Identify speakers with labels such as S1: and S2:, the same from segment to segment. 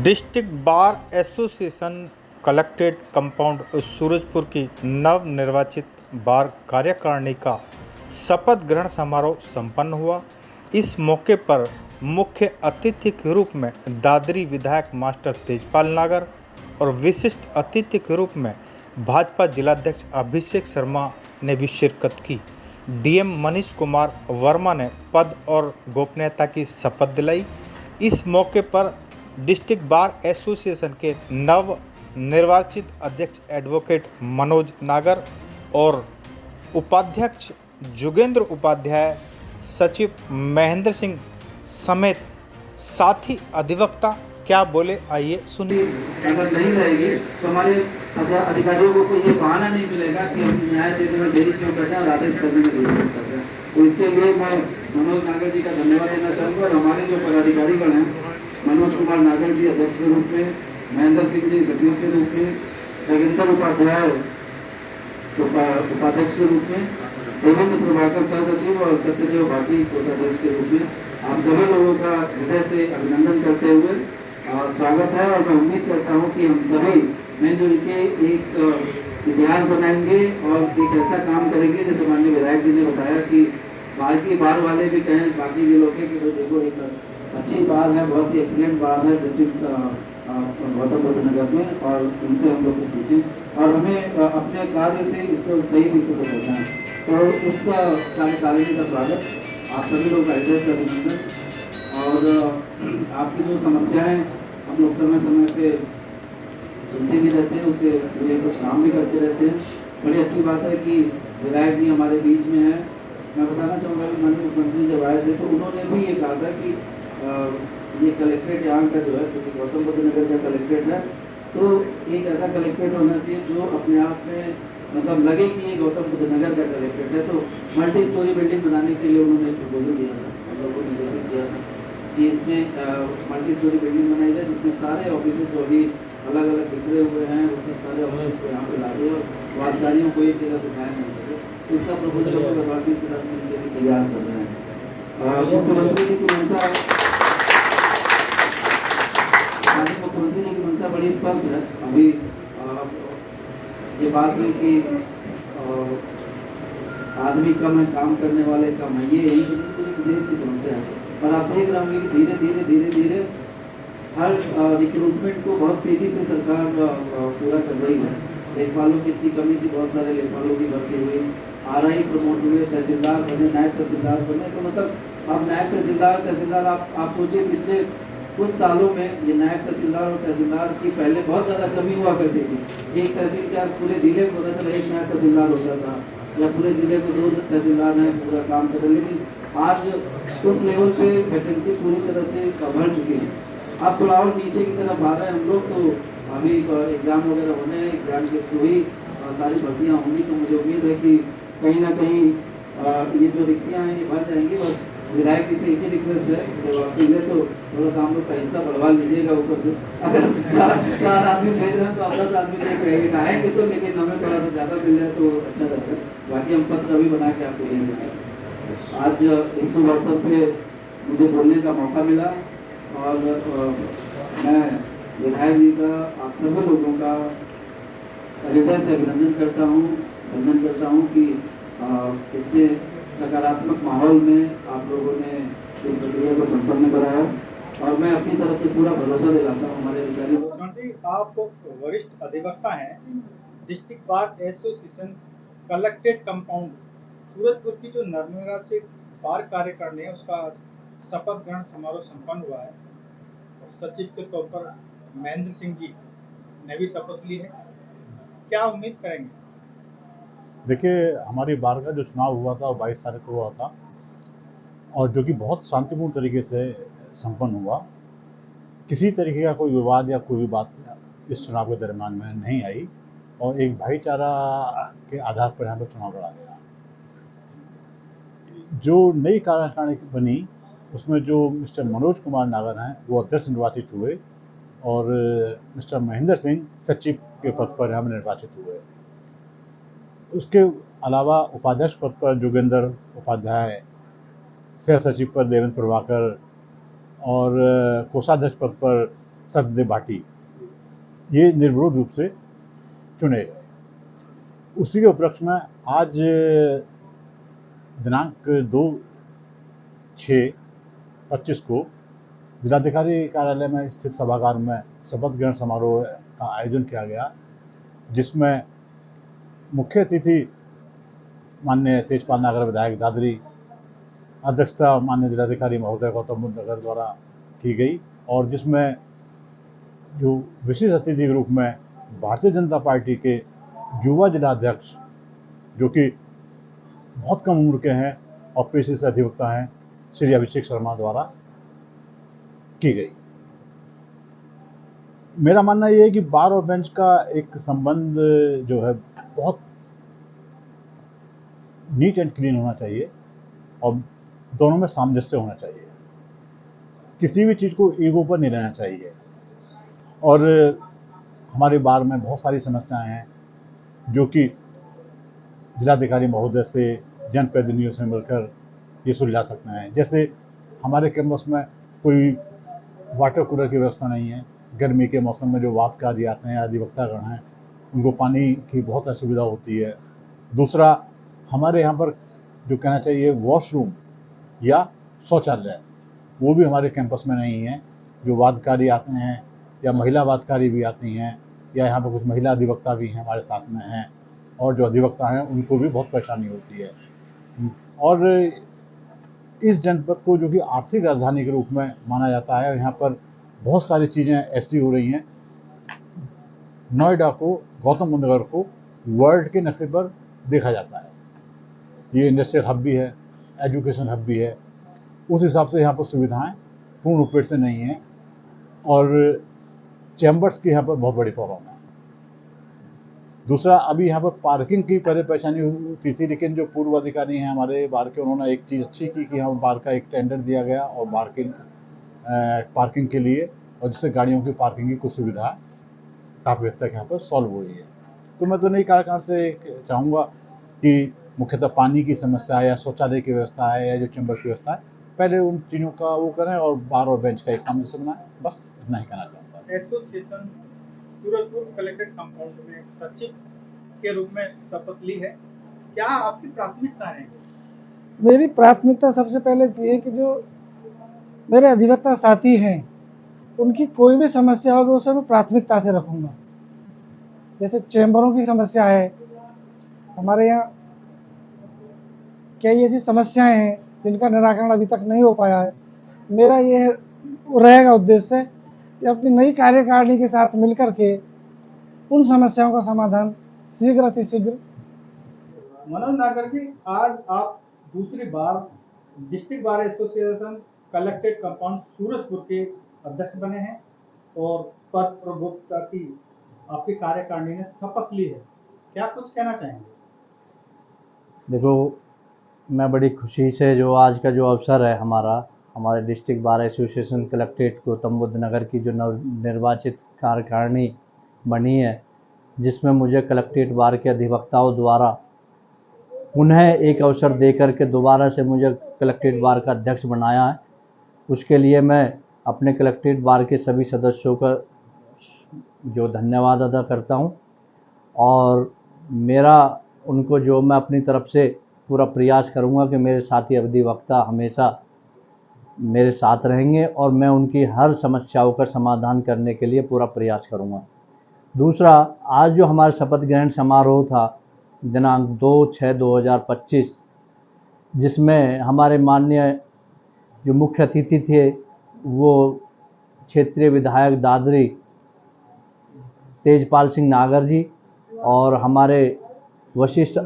S1: District bar association collectorate compound Surajpur की नवनिर्वाचित बार कार्यकारिणी का शपथ ग्रहण समारोह संपन्न हुआ। इस मौके पर मुख्य अतिथि के रूप में दादरी विधायक मास्टर तेजपाल नागर और विशिष्ट अतिथि के रूप में भाजपा जिलाध्यक्ष अभिषेक शर्मा ने भी शिरकत की। डीएम मनीष कुमार वर्मा ने पद और गोपनीयता की शपथ दिलाई। इस मौके पर डिस्ट्रिक्ट बार एसोसिएशन के नव निर्वाचित अध्यक्ष एडवोकेट मनोज नागर और उपाध्यक्ष जोगेंद्र उपाध्याय, सचिव महेंद्र सिंह समेत साथी अधिवक्ता क्या बोले, आइए सुनिए।
S2: अगर नहीं रहेगी तो हमारे अधिकारियों को कोई ये बहाना नहीं मिलेगा कि हम न्याय देने में देरी क्यों करते हैं और आदेश करने में देरी क्यों करते हैं। तो इसके लिए मैं मनोज नागर जी का धन्यवाद देना चाहूँगा और हमारे जो पदाधिकारीगण हैं, मनोज कुमार नागर जी अध्यक्ष के रूप में, महेंद्र सिंह जी सचिव के रूप में, जोगेंद्र उपाध्याय उपाध्यक्ष के रूप में, देवेंद्र प्रभाकर सह सचिव और सत्यदेव भाटी कोषाध्यक्ष के रूप में आप सभी लोगों का हृदय से अभिनंदन करते हुए स्वागत है। और मैं उम्मीद करता हूं कि हम सभी मिलजुल के एक इतिहास बनाएंगे और एक ऐसा काम करेंगे जैसे माननीय विधायक जी ने बताया कि बार वाले भी कहें बाकी जिलों के कि देखो एक अच्छी बार है, बहुत ही एक्सीलेंट बार है डिस्ट्रिक्ट गौतम बुद्ध नगर में, और उनसे हम लोग सीखें और हमें अपने कार्य से इसको सही दिशा में पहुँचाएं। तो इस कार्यकारिणी का स्वागत, आप सभी लोग का हृदय से अभिनंदन। और आपकी जो समस्याएं हम लोग समय समय पे सुनते भी रहते हैं, उसके लिए कुछ काम भी करते रहते हैं। बड़ी अच्छी बात है कि विधायक जी हमारे बीच में हैं। मैं बताना चाहूँगा कि माननीय मुख्यमंत्री जब आए थे तो उन्होंने भी ये कहा था कि ये कलेक्ट्रेट यहाँ का जो है, क्योंकि गौतम बुद्ध नगर का कलेक्ट्रेट है, तो एक ऐसा कलेक्ट्रेट होना चाहिए जो अपने आप में मतलब लगे कि ये गौतम बुद्ध नगर का कलेक्ट्रेट है। तो मल्टी स्टोरी बिल्डिंग बनाने के लिए उन्होंने एक प्रपोजल दिया था, हम लोगों को निर्देशित किया था कि इसमें मल्टी स्टोरी बिल्डिंग बनाई जाए जिसमें सारे ऑफिस जो अभी अलग अलग बिखरे हुए हैं वो सब सारे ऑफिस को यहाँ पे ला दिए और वादकारियों को एक जगह से उठाया नहीं सके। तो इसका प्रपोजल ऑफिस के साथ मिलकर तैयार कर रहे हैं। मुख्यमंत्री जी की मंशा मुख्यमंत्री जी की मंशा बड़ी स्पष्ट है। अभी ये बात हुई कि आदमी कम है, काम करने वाले कम है, ये यही देश की समस्या है। और आप देख रहे होंगे कि धीरे धीरे हर रिक्रूटमेंट को बहुत तेजी से सरकार पूरा कर रही है। लेखपालों की इतनी कमी थी, बहुत सारे लेखपालों की भर्ती हुई, RI प्रमोट हुए, तहसीलदार बने, नायब तहसीलदार बने। तो मतलब अब नायब तहसीलदार आप सोचिए पिछले कुछ सालों में ये नायब तहसीलदार और तहसीलदार की पहले बहुत ज़्यादा कमी हुआ करती थी। एक तहसील क्या पूरे जिले में होता था, एक नायब तहसीलदार होता था, या पूरे जिले में 2 तहसीलदार हैं पूरा काम कर रहे। लेकिन आज उस लेवल पे वैकेंसी पूरी तरह से भर चुकी है। अब थोड़ा और नीचे की तरफ आ रहे हैं हम लोग। तो अभी एग्ज़ाम वगैरह होने हैं, एग्ज़ाम के थ्रू ही सारी भर्तियाँ होंगी। तो मुझे उम्मीद है कि कहीं ना कहीं ये जो रिक्तियाँ हैं ये भर जाएंगी। बस विधायक जी से एक ही रिक्वेस्ट है, जब आप मिले तो थोड़ा सा हम लोग का हिस्सा बढ़वा लीजिएगा ऊपर से। अगर चार आदमी भेज रहे हैं तो आप 10 आदमी देख रहे आएंगे तो, लेकिन हमें थोड़ा सा ज़्यादा मिल जाए तो अच्छा रहेगा। बाकी हम पत्र अभी बना के आपको देंगे। आज इस शुभ अवसर पे मुझे बोलने का मौका मिला और मैं विधायक जी का, आप सभी लोगों का हृदय से अभिनंदन करता हूँ कि इतने सकारात्मक माहौल में आप लोगों ने इस प्रक्रिया को संपन्न कराया और मैं अपनी तरफ से पूरा भरोसा दिलाता हूँ हमारे अधिकारियों को।
S1: आप वरिष्ठ अधिवक्ता हैं। District bar association collectorate compound Surajpur की जो नवनिर्वाचित बार कार्यकारिणी है उसका शपथ ग्रहण समारोह संपन्न हुआ है और सचिव के तौर पर महेंद्र सिंह जी ने भी शपथ ली है। क्या उम्मीद करेंगे?
S3: देखिए, हमारी बार का जो चुनाव हुआ था वो 22 तारीख को हुआ था और जो कि बहुत शांतिपूर्ण तरीके से संपन्न हुआ। किसी तरीके का कोई विवाद या कोई भी बात इस चुनाव के दरमियान में नहीं आई और एक भाईचारा के आधार पर यहाँ पर चुनाव लड़ा गया। जो नई कार्यकारिणी बनी उसमें जो मिस्टर मनोज कुमार नागर हैं वो अध्यक्ष निर्वाचित हुए और मिस्टर महेंद्र सिंह सचिव के पद पर यहाँ निर्वाचित हुए। उसके अलावा उपाध्यक्ष पद पर जोगेंद्र उपाध्याय, सह सचिव पर देवेंद्र प्रभाकर और कोषाध्यक्ष पद पर सत्यदेव भाटी ये निर्विरोध रूप से चुने गए। उसी के उपलक्ष्य में आज दिनांक 2/6/25 को जिलाधिकारी कार्यालय में स्थित सभागार में शपथ ग्रहण समारोह का आयोजन किया गया, जिसमें मुख्य अतिथि माननीय तेजपाल नागर विधायक दादरी, अध्यक्षता माननीय जिलाधिकारी महोदय गौतम बुद्ध नगर द्वारा की गई, और जिसमें जो विशेष अतिथि के रूप में भारतीय जनता पार्टी के युवा जिलाध्यक्ष, जो कि बहुत कम उम्र के हैं और पेशे से अधिवक्ता हैं, श्री अभिषेक शर्मा द्वारा की गई। मेरा मानना यह है कि बार और बेंच का एक संबंध जो है बहुत नीट एंड क्लीन होना चाहिए और दोनों में सामंजस्य होना चाहिए। किसी भी चीज़ को ईगो पर नहीं रहना चाहिए। और हमारे बार में बहुत सारी समस्याएं हैं जो कि जिलाधिकारी महोदय से, जनप्रतिनिधियों से मिलकर ये सुलझा सकते हैं। जैसे हमारे कैंपस में कोई वाटर कूलर की व्यवस्था नहीं है। गर्मी के मौसम में जो वादकारी आते हैं, अधिवक्तागण हैं, उनको पानी की बहुत असुविधा होती है। दूसरा, हमारे यहाँ पर जो कहना चाहिए वॉशरूम या शौचालय, वो भी हमारे कैंपस में नहीं है। जो वादकारी आते हैं या महिला वादकारी भी आती हैं, या यहाँ पर कुछ महिला अधिवक्ता भी हैं हमारे साथ में हैं, और जो अधिवक्ता हैं उनको भी बहुत परेशानी होती है। और इस जनपद को जो कि आर्थिक राजधानी के रूप में माना जाता है, यहाँ पर बहुत सारी चीज़ें ऐसी हो रही हैं। नोएडा को, गौतम बुद्ध नगर को वर्ल्ड के नक्शे पर देखा जाता है। ये इंडस्ट्रियल हब भी है, एजुकेशन हब भी है। उस हिसाब से यहाँ पर सुविधाएं पूर्ण रूप से नहीं हैं, और चैम्बर्स की यहाँ पर बहुत बड़ी प्रॉब्लम है। दूसरा, अभी यहाँ पर पार्किंग की पहले परेशानी होती थी, लेकिन जो पूर्व अधिकारी हैं हमारे बार के, उन्होंने एक चीज़ अच्छी की कि यहाँ बार का एक टेंडर दिया गया और पार्किंग के लिए, और जिससे गाड़ियों की पार्किंग की कुछ सुविधा काफ़ी हद तक यहाँ पर सॉल्व हुई है। तो मैं तो नई कार्यकाल से चाहूँगा कि मुख्यतः पानी की समस्या है, या शौचालय की व्यवस्था है, या जो चैम्बर की व्यवस्था है, पहले उन चीज़ों का वो करें और बार और बेंच का एक सामंजस्य बनाएं। बस इतना ही कहना चाहूँगा।
S4: एसोसिएशन सूरजपुर कलेक्ट्रेट कंपाउंड में सचिव के रूप में शपथ ली है, क्या आपकी प्राथमिकता है?
S5: मेरी प्राथमिकता सबसे पहले ये है कि जो मेरे अधिवक्ता साथी हैं उनकी कोई भी समस्या होगी उसे मैं प्राथमिकता से रखूँगा। जैसे चैम्बरों की समस्या है, हमारे यहाँ कई ऐसी समस्याएं हैं जिनका निराकरण अभी तक नहीं हो पाया है। मेरा ये रहेगा उद्देश्य कि अपनी नई कार्यकारिणी के साथ मिलकर के उन समस्याओं का समाधान शीघ्र अतिशीघ्र।
S4: मनोज नागर जी, आज आप दूसरी बार district bar association collected compound Surajpur के अध्यक्ष बने हैं और पद प्रभुत्व की आपकी कार्यकारिणी ने शपथ ली है, क्या कुछ कहना चाहेंगे?
S6: देखो, मैं बड़ी खुशी से जो आज का जो अवसर है हमारे district bar association collectorate Gautam Buddh Nagar की जो नवनिर्वाचित कार्यकारिणी बनी है, जिसमें मुझे कलेक्ट्रेट बार के अधिवक्ताओं द्वारा उन्हें एक अवसर देकर के दोबारा से मुझे कलेक्ट्रेट बार का अध्यक्ष बनाया है। उसके लिए मैं अपने कलेक्ट्रेट बार के सभी सदस्यों का जो धन्यवाद अदा करता हूं, और मेरा उनको जो मैं अपनी तरफ से पूरा प्रयास करूंगा कि मेरे साथी अधिवक्ता हमेशा मेरे साथ रहेंगे और मैं उनकी हर समस्याओं का समाधान करने के लिए पूरा प्रयास करूंगा। दूसरा, आज जो हमारा शपथ ग्रहण समारोह था दिनांक 2/6/2025, जिसमें हमारे माननीय जो मुख्य अतिथि थे वो क्षेत्रीय विधायक दादरी तेजपाल सिंह नागर जी, और हमारे वशिष्ठ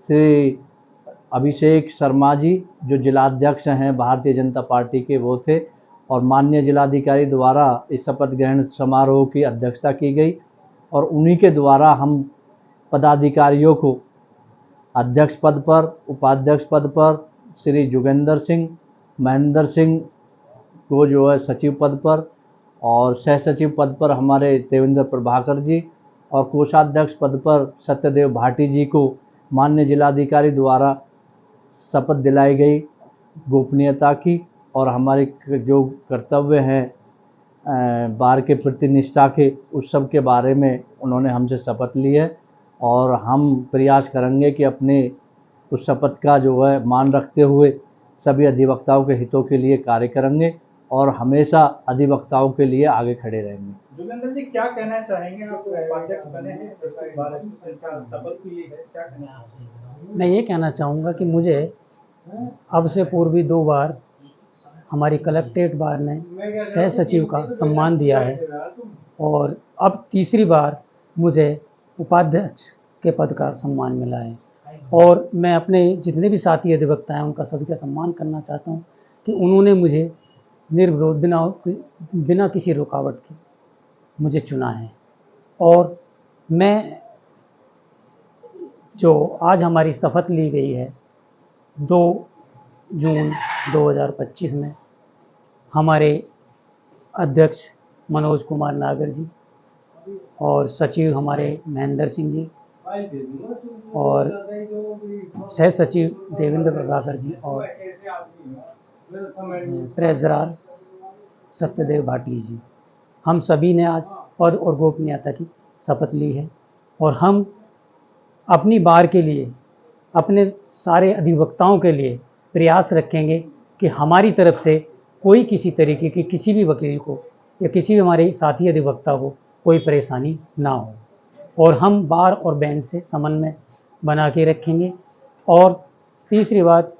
S6: श्री अभिषेक शर्मा जी जो जिलाध्यक्ष हैं भारतीय जनता पार्टी के, वो थे, और माननीय जिलाधिकारी द्वारा इस शपथ ग्रहण समारोह की अध्यक्षता की गई, और उन्हीं के द्वारा हम पदाधिकारियों को अध्यक्ष पद पर, उपाध्यक्ष पद पर श्री जोगेंद्र सिंह, महेंद्र सिंह को जो है सचिव पद पर, और सह सचिव पद पर हमारे देवेंद्र प्रभाकर जी, और कोषाध्यक्ष पद पर सत्यदेव भाटी जी को माननीय जिलाधिकारी द्वारा शपथ दिलाई गई गोपनीयता की, और हमारे जो कर्तव्य हैं बार के प्रति निष्ठा के, उस सब के बारे में उन्होंने हमसे शपथ ली है और हम प्रयास करेंगे कि अपने उस शपथ का जो है मान रखते हुए सभी अधिवक्ताओं के हितों के लिए कार्य करेंगे और हमेशा अधिवक्ताओं के लिए आगे खड़े रहेंगे।
S4: जोगेंद्र जी, क्या कहना चाहेंगे? आप उपाध्यक्ष बने हैं, डिस्ट्रिक्ट बार एसोसिएशन का शपथ भी ली है, क्या कहना चाहेंगे?
S7: मैं ये कहना चाहूँगा कि मुझे अब से पूर्व भी 2 बार हमारी कलेक्ट्रेट बार ने सह सचिव का सम्मान दिया है और अब तीसरी बार मुझे उपाध्यक्ष के पद का सम्मान मिला है और मैं अपने जितने भी साथी अधिवक्ता हैं उनका सभी का सम्मान करना चाहता हूँ कि उन्होंने मुझे निर्विरोध बिना किसी रुकावट के मुझे चुना है। और मैं जो आज हमारी शपथ ली गई है 2 जून 2025 में, हमारे अध्यक्ष मनोज कुमार नागर जी और सचिव हमारे महेंद्र सिंह जी और सह सचिव देवेंद्र प्रभाकर जी और ट्रेजरर सत्यदेव भाटी जी, हम सभी ने आज पद और गोपनीयता की शपथ ली है और हम अपनी बार के लिए, अपने सारे अधिवक्ताओं के लिए प्रयास रखेंगे कि हमारी तरफ से कोई किसी तरीके की किसी भी वकील को या किसी भी हमारे साथी अधिवक्ता को कोई परेशानी ना हो और हम बार और बेंच से समन्वय बना के रखेंगे। और तीसरी बात,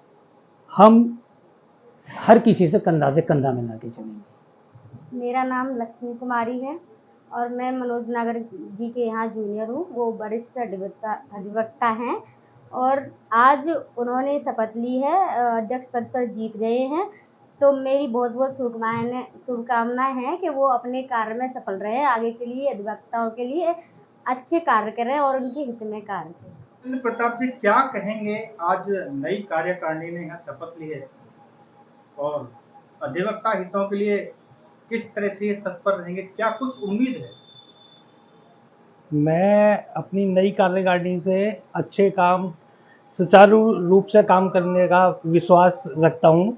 S7: हम हर किसी से कंधा मिला के चलेंगे।
S8: मेरा नाम लक्ष्मी कुमारी है और मैं मनोज नागर जी के यहाँ जूनियर हूँ। वो वरिष्ठ अधिवक्ता हैं और आज उन्होंने शपथ ली है, अध्यक्ष पद पर जीत गए हैं। तो मेरी बहुत बहुत शुभकामनाएं हैं कि वो अपने कार्य में सफल रहे, आगे के लिए अधिवक्ताओं के लिए अच्छे कार्य करें और उनके हित में कार्य करें।
S4: प्रताप जी, क्या कहेंगे? आज नई कार्यकारिणी ने यहाँ शपथ ली है और अधिवक्ता हितों के लिए किस तरह से ये तत्पर रहेंगे, क्या कुछ उम्मीद है?
S5: मैं अपनी नई कार्यकारिणी से अच्छे काम, सुचारू रूप से काम करने का विश्वास रखता हूँ।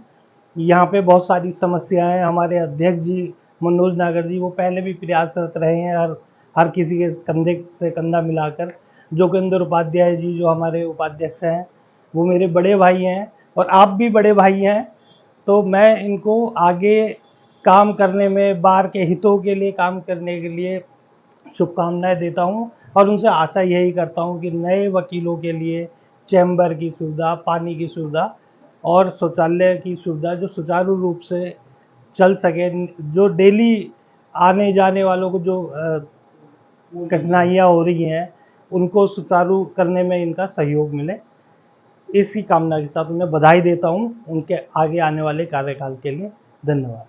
S5: यहाँ पे बहुत सारी समस्याएं, हमारे अध्यक्ष जी मनोज नागर जी वो पहले भी प्रयासरत रहे हैं और हर किसी के कंधे से कंधा मिलाकर। जोगेंद्र उपाध्याय जी जो हमारे उपाध्यक्ष हैं वो मेरे बड़े भाई हैं और आप भी बड़े भाई हैं, तो मैं इनको आगे काम करने में, बार के हितों के लिए काम करने के लिए शुभकामनाएं देता हूं और उनसे आशा यही करता हूं कि नए वकीलों के लिए चैम्बर की सुविधा, पानी की सुविधा और शौचालय की सुविधा जो सुचारू रूप से चल सके, जो डेली आने जाने वालों को जो कठिनाइयाँ हो रही हैं उनको सुचारू करने में इनका सहयोग मिले, इसी कामना के साथ उन्हें बधाई देता हूं उनके आगे आने वाले कार्यकाल के लिए। धन्यवाद।